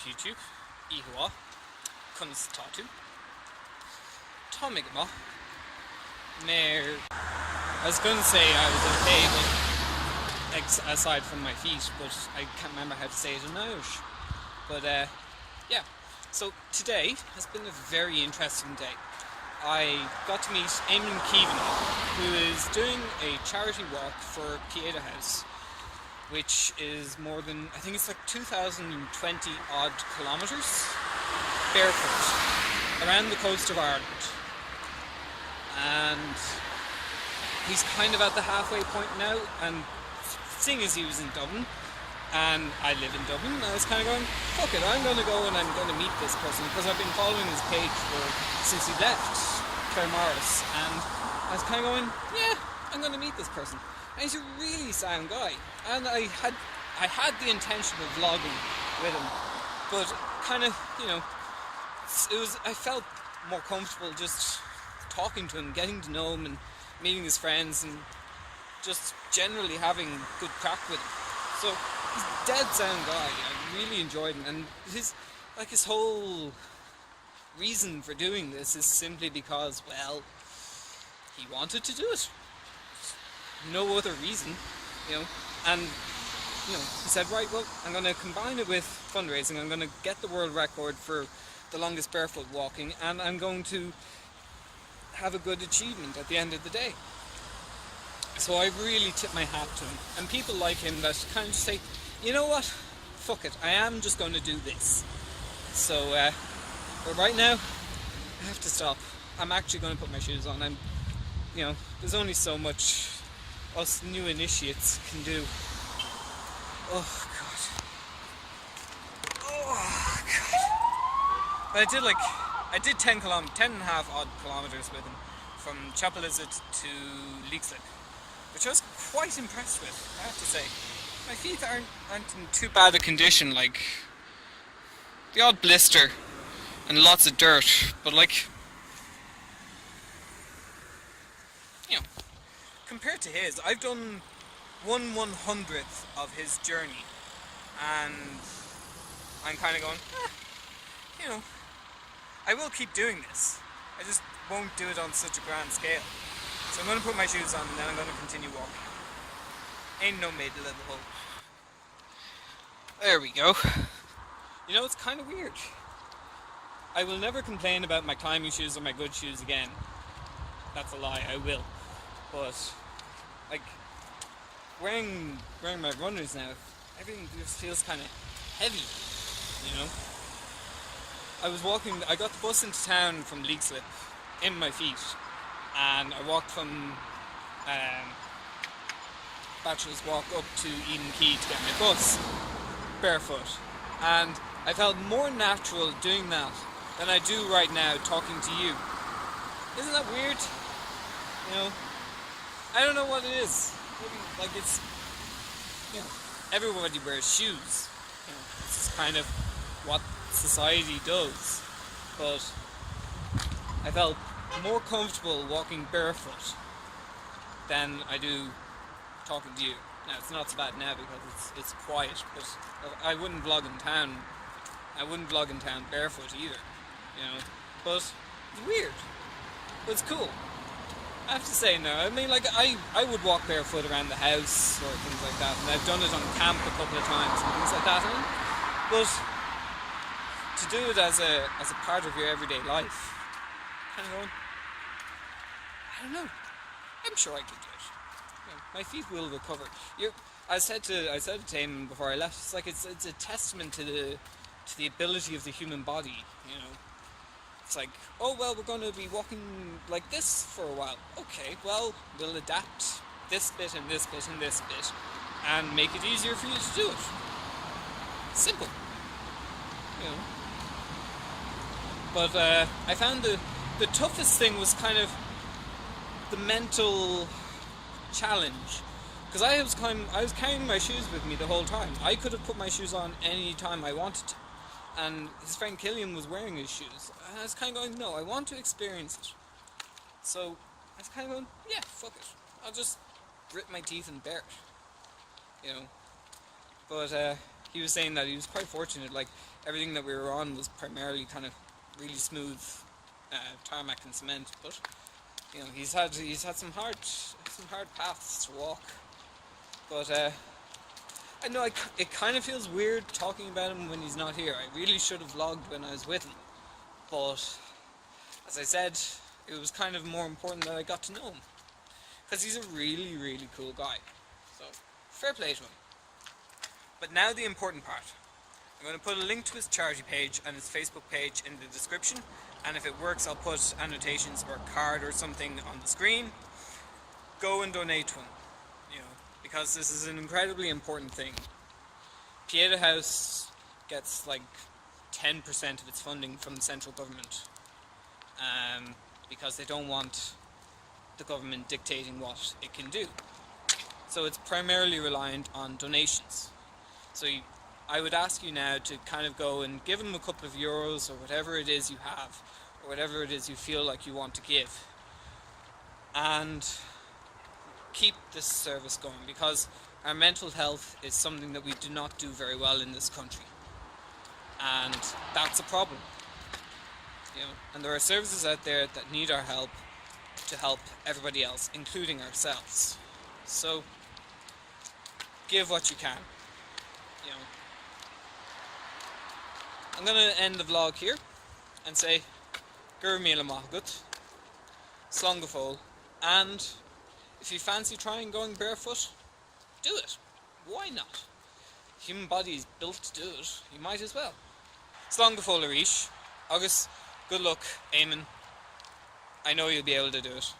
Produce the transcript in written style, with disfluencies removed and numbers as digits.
YouTube, Ihua, conas tatu, Tomigma, Mayor. I was going to say I was okay, but aside from my feet, but I can't remember how to say it in Irish. But yeah, so today has been a very interesting day. I got to meet Eamonn who is doing a charity walk for Pieta House, which is more than, I think it's like 2,020 odd kilometres barefoot around the coast of Ireland. And he's kind of at the halfway point now, and seeing as he was in Dublin and I live in Dublin, I was kind of going, fuck it, I'm going to go and I'm going to meet this person, because I've been following his page since he left Claire Morris, and I was kind of going, yeah, I'm going to meet this person. And he's a really sound guy, and I had the intention of vlogging with him, but kind of, you know, I felt more comfortable just talking to him, getting to know him, and meeting his friends, and just generally having good crack with him. So he's a dead sound guy. I really enjoyed him, and his whole reason for doing this is simply because, well, he wanted to do it. No other reason, you know. And you know, he said, right, well, I'm going to combine it with fundraising. I'm going to get the world record for the longest barefoot walking, and I'm going to have a good achievement at the end of the day. So I really tip my hat to him, and people like him that kind of say, you know what, fuck it, I am just going to do this. So but right now I have to stop. I'm actually going to put my shoes on. You know, there's only so much us new initiates can do. Oh god. Oh god. But I did 10 and a half odd kilometres with him, from Chapelizod to Leixlip, which I was quite impressed with, I have to say. My feet aren't in too bad a condition, like the odd blister and lots of dirt, but like, you know, compared to his, I've done 1/100th of his journey, and I'm kind of going, you know, I will keep doing this. I just won't do it on such a grand scale. So I'm going to put my shoes on, and then I'm going to continue walking. Ain't no maid to live a hole. There we go. You know, it's kind of weird. I will never complain about my climbing shoes or my good shoes again. That's a lie, I will. But, like, wearing my runners now, everything just feels kind of heavy, you know? I got the bus into town from Leixlip in my feet, and I walked from Bachelor's Walk up to Eamonn to get my bus, barefoot. And I felt more natural doing that than I do right now talking to you. Isn't that weird? You know, I don't know what it is. Maybe, like, it's, you know, everybody wears shoes. You know, it's just kind of what society does. But I felt more comfortable walking barefoot than I do talking to you. Now, it's not so bad now because it's quiet, but I wouldn't vlog in town. I wouldn't vlog in town barefoot either, you know. But it's weird. But it's cool. I have to say now, I mean, like, I would walk barefoot around the house or things like that, and I've done it on camp a couple of times and things like that. But to do it as a part of your everyday life, kind of going, I don't know. I'm sure I could do it. You know, my feet will recover. I said to Eamonn before I left, it's like it's a testament to the ability of the human body. You know, it's like, oh well, we're going to be walking like this for a while. Okay, well, we'll adapt this bit and this bit and this bit, and make it easier for you to do it. Simple. You know. But I found the toughest thing was kind of the mental challenge, because I was carrying my shoes with me the whole time. I could have put my shoes on any time I wanted to, and his friend Killian was wearing his shoes, and I was kind of going, no, I want to experience it. So I was kind of going, yeah, fuck it, I'll just grit my teeth and bear it, you know. But he was saying that he was quite fortunate, like, everything that we were on was primarily kind of really smooth tarmac and cement, but you know, he's had some hard paths to walk. But I know it kind of feels weird talking about him when he's not here. I really should have vlogged when I was with him, but as I said, it was kind of more important that I got to know him, because he's a really, really cool guy. So, fair play to him. But now the important part. I'm going to put a link to his charity page and his Facebook page in the description, and if it works I'll put annotations or a card or something on the screen. Go and donate to him, you know, because this is an incredibly important thing. Pieta House gets like 10% of its funding from the central government, because they don't want the government dictating what it can do. So it's primarily reliant on donations. So I would ask you now to kind of go and give them a couple of euros or whatever it is you have, or whatever it is you feel like you want to give, and keep this service going, because our mental health is something that we do not do very well in this country, and that's a problem. You know, and there are services out there that need our help to help everybody else, including ourselves. So give what you can. You know, I'm going to end the vlog here and say gur míle maith agat, slán fóill, and if you fancy trying going barefoot, do it. Why not? Human body is built to do it. You might as well. Slán fóill arís, agus good luck, Eamonn. I know you'll be able to do it.